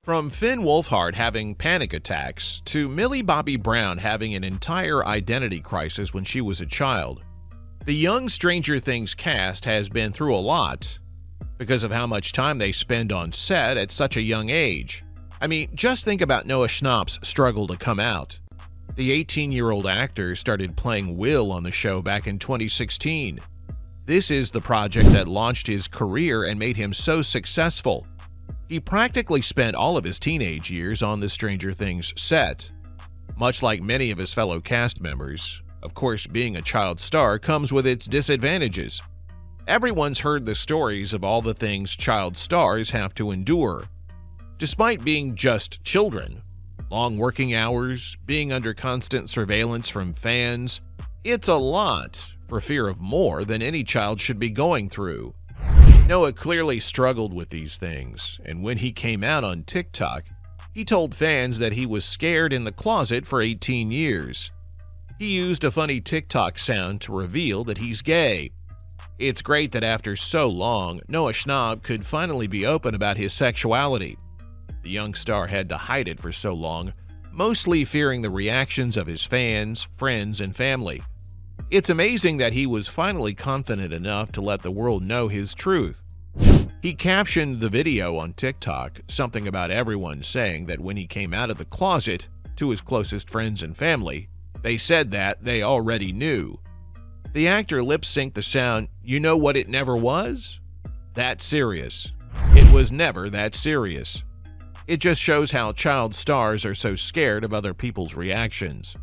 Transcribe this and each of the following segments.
From Finn Wolfhard having panic attacks to Millie Bobby Brown having an entire identity crisis when she was a child, the young Stranger Things cast has been through a lot because of how much time they spend on set at such a young age. I mean, just think about Noah Schnapp's struggle to come out. The 18-year-old actor started playing Will on the show back in 2016. This is the project that launched his career and made him so successful. He practically spent all of his teenage years on the Stranger Things set. Much like many of his fellow cast members, of course, being a child star comes with its disadvantages. Everyone's heard the stories of all the things child stars have to endure. Despite being just children, long working hours, being under constant surveillance from fans, it's a lot for fear of more than any child should be going through. Noah clearly struggled with these things, and when he came out on TikTok, he told fans that he was scared in the closet for 18 years. He used a funny TikTok sound to reveal that he's gay. It's great that after so long, Noah Schnapp could finally be open about his sexuality. The young star had to hide it for so long, mostly fearing the reactions of his fans, friends, and family. It's amazing that he was finally confident enough to let the world know his truth. He captioned the video on TikTok something about everyone saying that when he came out of the closet to his closest friends and family, they said that they already knew. The actor lip-synced the sound, "You know what it never was? That serious. It was never that serious." It just shows how child stars are so scared of other people's reactions.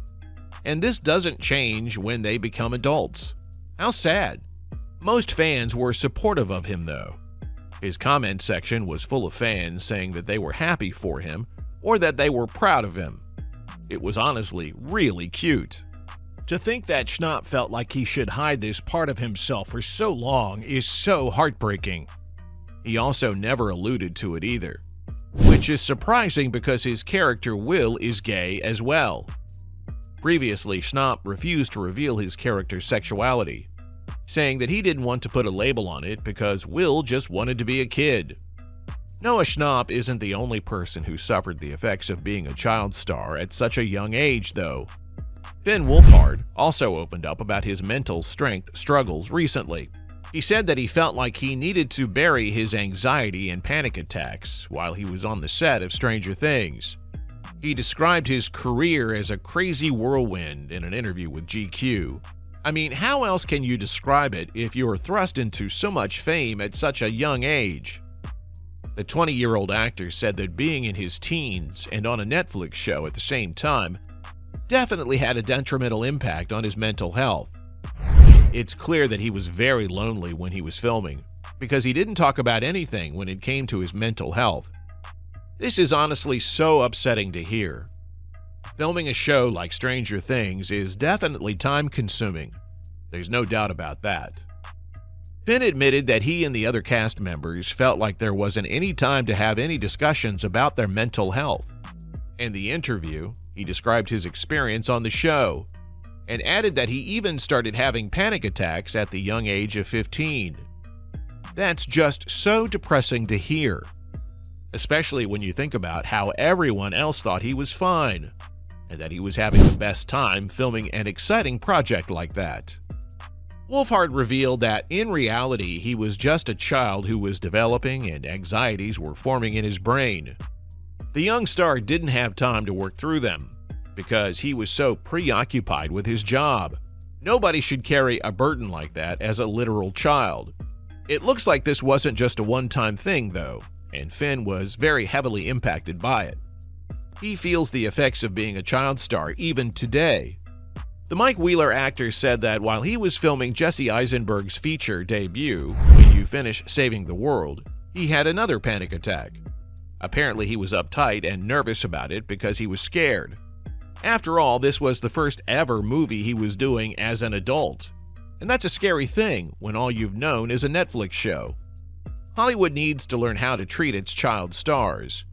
And this doesn't change when they become adults. How sad. Most fans were supportive of him, though. His comment section was full of fans saying that they were happy for him or that they were proud of him. It was honestly really cute. To think that Schnapp felt like he should hide this part of himself for so long is so heartbreaking. He also never alluded to it either, which is surprising because his character Will is gay as well. Previously, Schnapp refused to reveal his character's sexuality, saying that he didn't want to put a label on it because Will just wanted to be a kid. Noah Schnapp isn't the only person who suffered the effects of being a child star at such a young age, though. Finn Wolfhard also opened up about his mental strength struggles recently. He said that he felt like he needed to bury his anxiety and panic attacks while he was on the set of Stranger Things. He described his career as a crazy whirlwind in an interview with GQ. I mean, how else can you describe it if you were thrust into so much fame at such a young age? The 20-year-old actor said that being in his teens and on a Netflix show at the same time definitely had a detrimental impact on his mental health. It's clear that he was very lonely when he was filming, because he didn't talk about anything when it came to his mental health. This is honestly so upsetting to hear. Filming a show like Stranger Things is definitely time-consuming. There's no doubt about that. Finn admitted that he and the other cast members felt like there wasn't any time to have any discussions about their mental health. In the interview, he described his experience on the show and added that he even started having panic attacks at the young age of 15. That's just so depressing to hear, especially when you think about how everyone else thought he was fine and that he was having the best time filming an exciting project like that. Wolfhard revealed that in reality he was just a child who was developing and anxieties were forming in his brain. The young star didn't have time to work through them because he was so preoccupied with his job. Nobody should carry a burden like that as a literal child. It looks like this wasn't just a one-time thing, though, and Finn was very heavily impacted by it. He feels the effects of being a child star even today. The Mike Wheeler actor said that while he was filming Jesse Eisenberg's feature debut, When You Finish Saving the World, he had another panic attack. Apparently he was uptight and nervous about it because he was scared. After all, this was the first ever movie he was doing as an adult. And that's a scary thing when all you've known is a Netflix show. Hollywood needs to learn how to treat its child stars.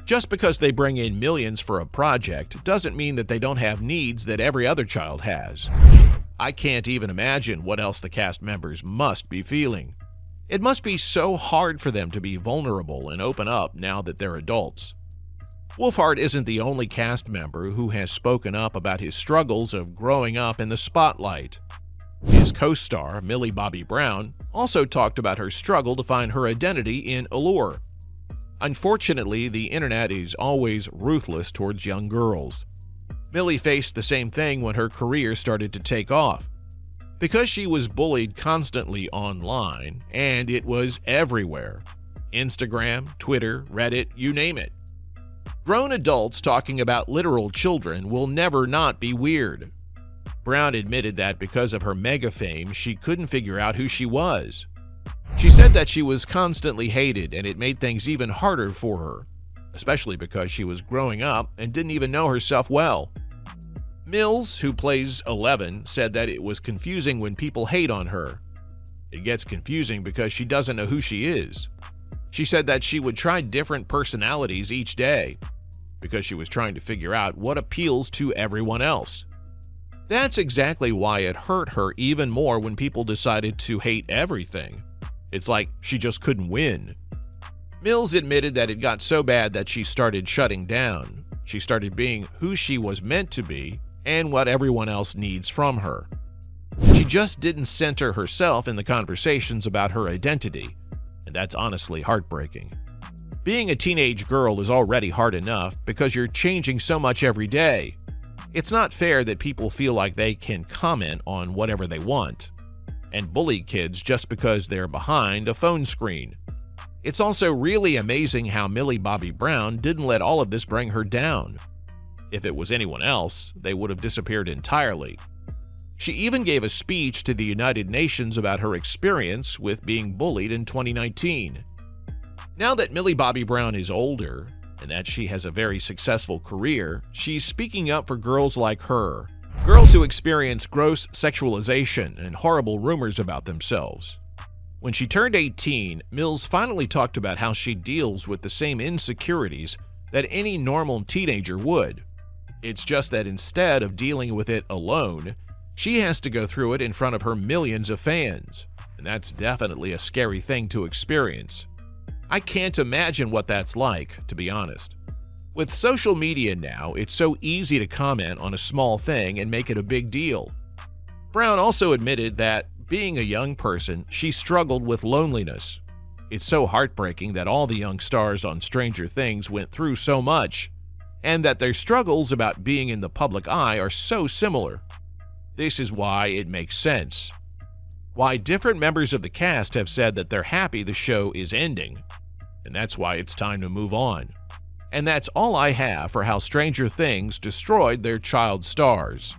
Just because they bring in millions for a project doesn't mean that they don't have needs that every other child has. I can't even imagine what else the cast members must be feeling. It must be so hard for them to be vulnerable and open up now that they're adults. Wolfhard isn't the only cast member who has spoken up about his struggles of growing up in the spotlight. His co-star, Millie Bobby Brown, also talked about her struggle to find her identity in Allure. Unfortunately, the internet is always ruthless towards young girls. Millie faced the same thing when her career started to take off. Because she was bullied constantly online, and it was everywhere. Instagram, Twitter, Reddit, you name it. Grown adults talking about literal children will never not be weird. Brown admitted that because of her mega fame, she couldn't figure out who she was. She said that she was constantly hated and it made things even harder for her, especially because she was growing up and didn't even know herself well. Mills, who plays Eleven, said that it was confusing when people hate on her. It gets confusing because she doesn't know who she is. She said that she would try different personalities each day because she was trying to figure out what appeals to everyone else. That's exactly why it hurt her even more when people decided to hate everything. It's like she just couldn't win. Mills admitted that it got so bad that she started shutting down. She started being who she was meant to be and what everyone else needs from her. She just didn't center herself in the conversations about her identity, and that's honestly heartbreaking. Being a teenage girl is already hard enough because you're changing so much every day. It's not fair that people feel like they can comment on whatever they want and bully kids just because they're behind a phone screen. It's also really amazing how Millie Bobby Brown didn't let all of this bring her down. If it was anyone else, they would have disappeared entirely. She even gave a speech to the United Nations about her experience with being bullied in 2019. Now that Millie Bobby Brown is older, and that she has a very successful career, she's speaking up for girls like her, girls who experience gross sexualization and horrible rumors about themselves. When she turned 18, Mills finally talked about how she deals with the same insecurities that any normal teenager would. It's just that instead of dealing with it alone, she has to go through it in front of her millions of fans, and that's definitely a scary thing to experience. I can't imagine what that's like, to be honest. With social media now, it's so easy to comment on a small thing and make it a big deal. Brown also admitted that, being a young person, she struggled with loneliness. It's so heartbreaking that all the young stars on Stranger Things went through so much, and that their struggles about being in the public eye are so similar. This is why it makes sense. Why different members of the cast have said that they're happy the show is ending, and that's why it's time to move on. And that's all I have for how Stranger Things destroyed their child stars.